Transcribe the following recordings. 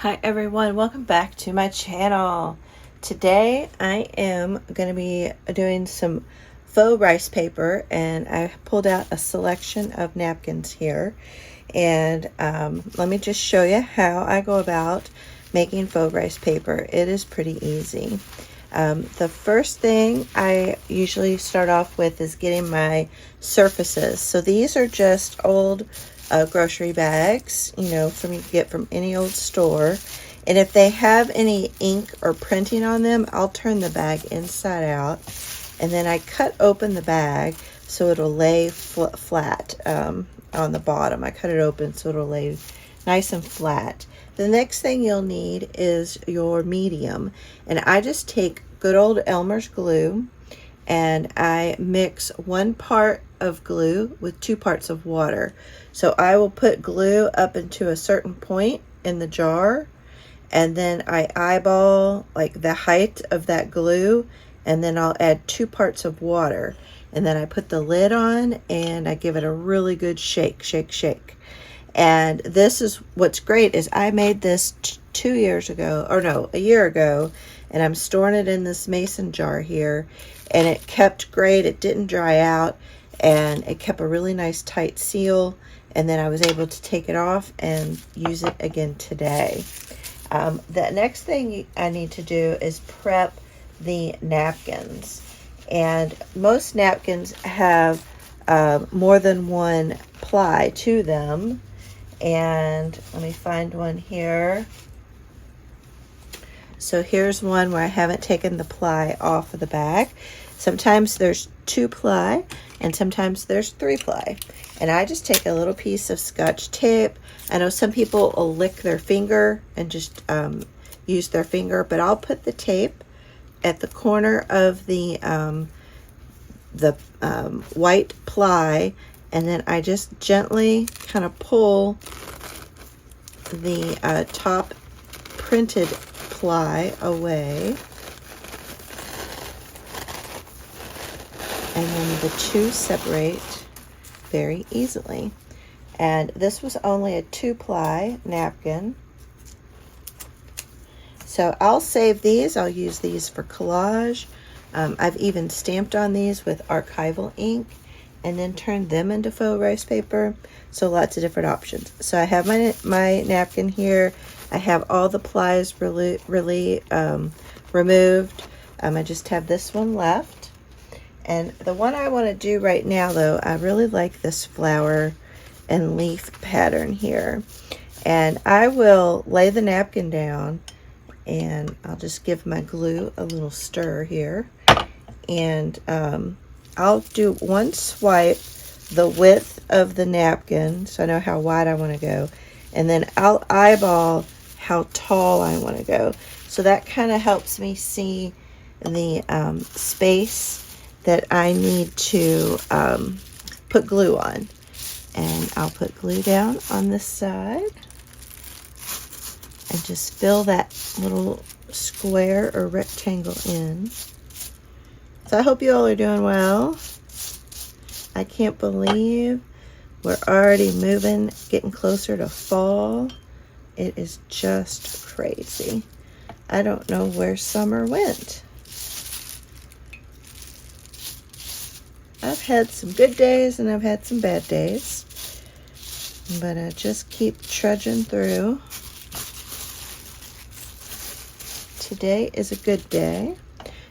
Hi everyone, welcome back to my channel. Today I am going to be doing some faux rice paper, and I pulled out a selection of napkins here, and let me just show you how I go about making faux rice paper. It is pretty easy. The first thing I usually start off with is getting my surfaces. So these are just old grocery bags, you know, from you get from any old store. And if they have any ink or printing on them, I'll turn the bag inside out, and then I cut open the bag so it'll lay flat on the bottom. I cut it open so it'll lay nice and flat. The next thing you'll need is your medium, and I just take good old Elmer's glue, and I mix 1 part of glue with 2 parts of water. So I will put glue up into a certain point in the jar, and then I eyeball like the height of that glue, and then I'll add 2 parts of water, and then I put the lid on and I give it a really good shake. And this is what's great is I made this 2 years ago, or no, a year ago, and I'm storing it in this mason jar here, and it kept great. It didn't dry out, and it kept a really nice tight seal, and then I was able to take it off and use it again today. The next thing I need to do is prep the napkins, and most napkins have more than one ply to them. And let me find one here. So here's one where I haven't taken the ply off of the bag. Sometimes there's 2 ply and sometimes there's 3 ply. And I just take a little piece of Scotch tape. I know some people will lick their finger and just use their finger, but I'll put the tape at the corner of the white ply, and then I just gently kind of pull the top printed ply away, and then the 2 separate very easily. And this was only a 2 ply napkin, so I'll save these. I'll use these for collage. I've even stamped on these with archival ink and then turned them into faux rice paper. So lots of different options. So I have my napkin here. I have all the plies removed. I just have this one left. And the one I want to do right now, though, I really like this flower and leaf pattern here. And I will lay the napkin down, and I'll just give my glue a little stir here. And I'll do 1 swipe the width of the napkin, so I know how wide I want to go, and then I'll eyeball how tall I want to go. So that kind of helps me see the space that I need to put glue on. And I'll put glue down on this side and just fill that little square or rectangle in. So I hope you all are doing well. I can't believe we're already moving, getting closer to fall. It is just crazy. I don't know where summer went. I've had some good days and I've had some bad days, but I just keep trudging through. Today is a good day.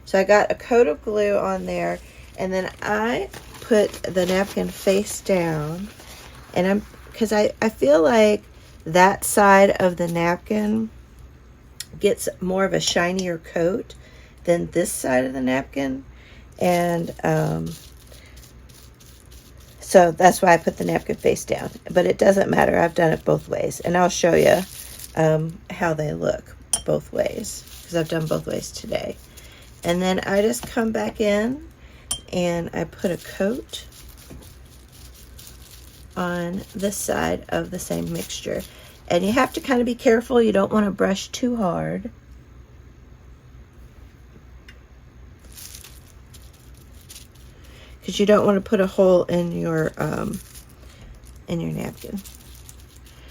So I got a coat of glue on there, and then I put the napkin face down, and because I feel like that side of the napkin gets more of a shinier coat than this side of the napkin, and so that's why I put the napkin face down. But it doesn't matter. I've done it both ways, and I'll show you how they look both ways, because I've done both ways today. And then I just come back in and I put a coat on this side of the same mixture. And you have to kind of be careful. You don't want to brush too hard. Because you don't want to put a hole in your napkin.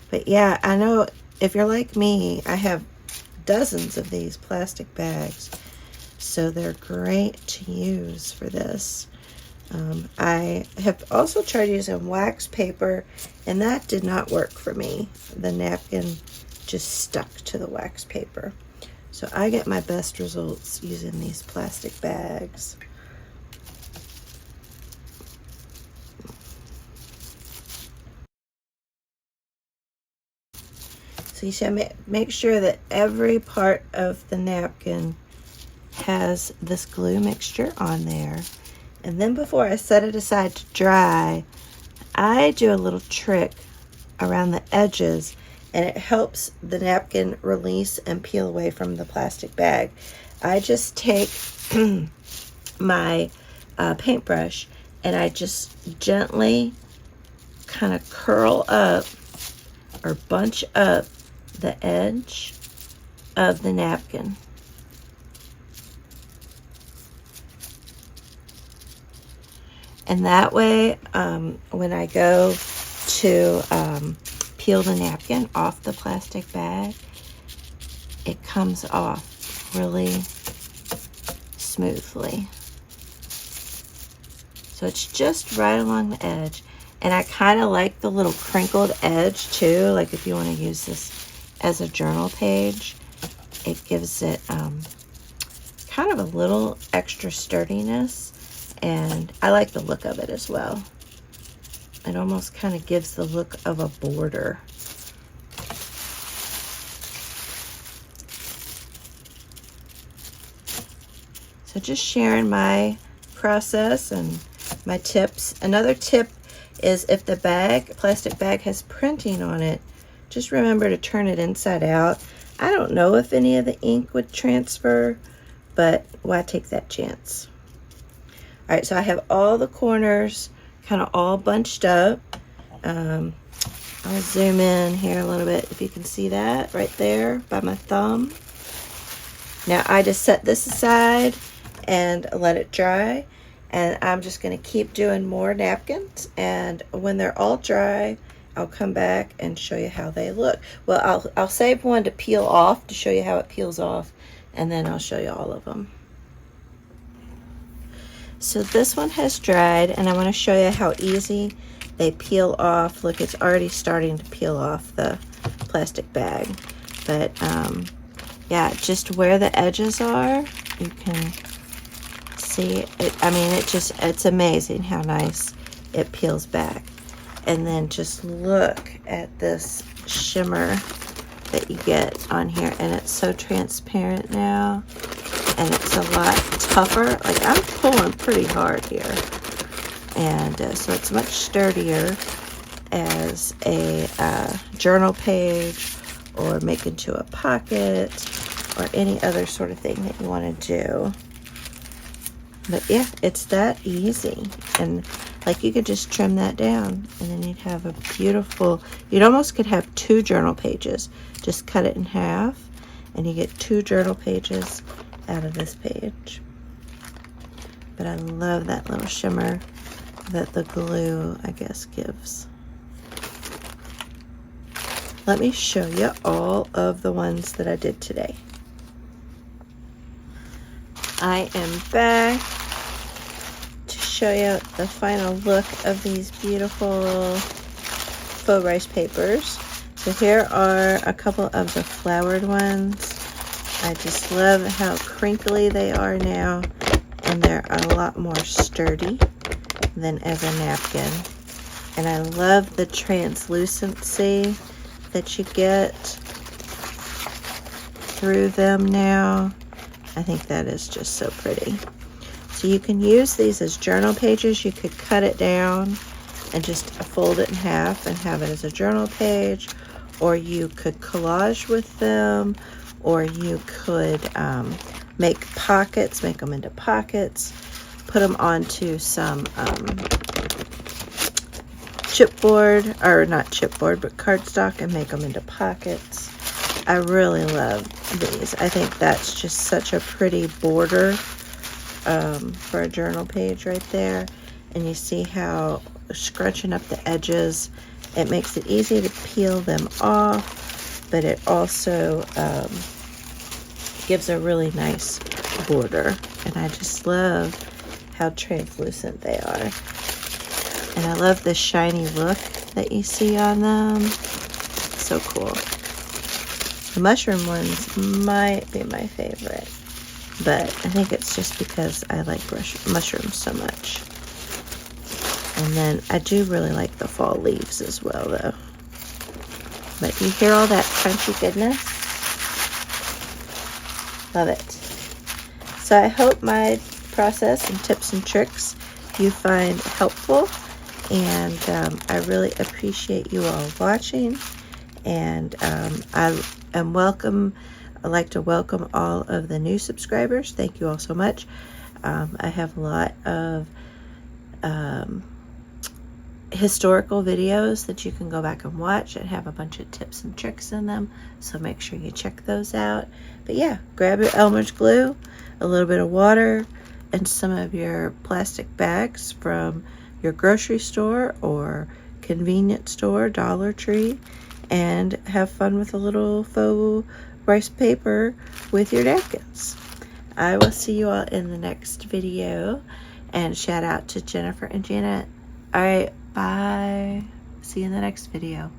But yeah, I know if you're like me, I have dozens of these plastic bags, so they're great to use for this. I have also tried using wax paper, and that did not work for me. The napkin just stuck to the wax paper. So I get my best results using these plastic bags. So you should make sure that every part of the napkin has this glue mixture on there. And then before I set it aside to dry, I do a little trick around the edges, and it helps the napkin release and peel away from the plastic bag. I just take my paintbrush and I just gently kind of curl up or bunch up the edge of the napkin. And that way, when I go to peel the napkin off the plastic bag, it comes off really smoothly. So it's just right along the edge. And I kind of like the little crinkled edge too. Like if you want to use this as a journal page, it gives it kind of a little extra sturdiness. And I like the look of it as well. It almost kind of gives the look of a border. So just sharing my process and my tips. Another tip is if the plastic bag has printing on it, just remember to turn it inside out. I don't know if any of the ink would transfer, but why take that chance? All right, so I have all the corners kind of all bunched up. I'll zoom in here a little bit if you can see that right there by my thumb. Now I just set this aside and let it dry, and I'm just going to keep doing more napkins, and when they're all dry, I'll come back and show you how they look. Well, I'll save one to peel off to show you how it peels off, and then I'll show you all of them. So this one has dried, and I want to show you how easy they peel off. Look, it's already starting to peel off the plastic bag. But yeah, just where the edges are, you can see it. I mean, it's amazing how nice it peels back. And then just look at this shimmer that you get on here, and it's so transparent now. And it's a lot tougher. Like I'm pulling pretty hard here, and so it's much sturdier as a journal page, or make into a pocket, or any other sort of thing that you want to do. But yeah, it's that easy. And like you could just trim that down, and then you'd have a beautiful, you'd almost could have 2 journal pages. Just cut it in half, and you get 2 journal pages out of this page. But I love that little shimmer that the glue, I guess, gives. Let me show you all of the ones that I did today. I am back to show you the final look of these beautiful faux rice papers. So here are a couple of the flowered ones. I just love how crinkly they are now, and they're a lot more sturdy than as a napkin. And I love the translucency that you get through them now. I think that is just so pretty. So you can use these as journal pages. You could cut it down and just fold it in half and have it as a journal page, or you could collage with them, or you could make pockets, make them into pockets, put them onto some chipboard, or not chipboard, but cardstock, and make them into pockets. I really love these. I think that's just such a pretty border for a journal page right there. And you see how scrunching up the edges, it makes it easy to peel them off. but it also gives a really nice border. And I just love how translucent they are. And I love the shiny look that you see on them. So cool. The mushroom ones might be my favorite, but I think it's just because I like mushrooms so much. And then I do really like the fall leaves as well, though. But you hear all that crunchy goodness? Love it. So I hope my process and tips and tricks you find helpful. And I really appreciate you all watching. And I'd like to welcome all of the new subscribers. Thank you all so much. I have a lot of historical videos that you can go back and watch and have a bunch of tips and tricks in them. So make sure you check those out. But yeah, grab your Elmer's glue, a little bit of water, and some of your plastic bags from your grocery store or convenience store, Dollar Tree, and have fun with a little faux rice paper with your napkins. I will see you all in the next video, and shout out to Jennifer and Janet. All right, bye. See you in the next video.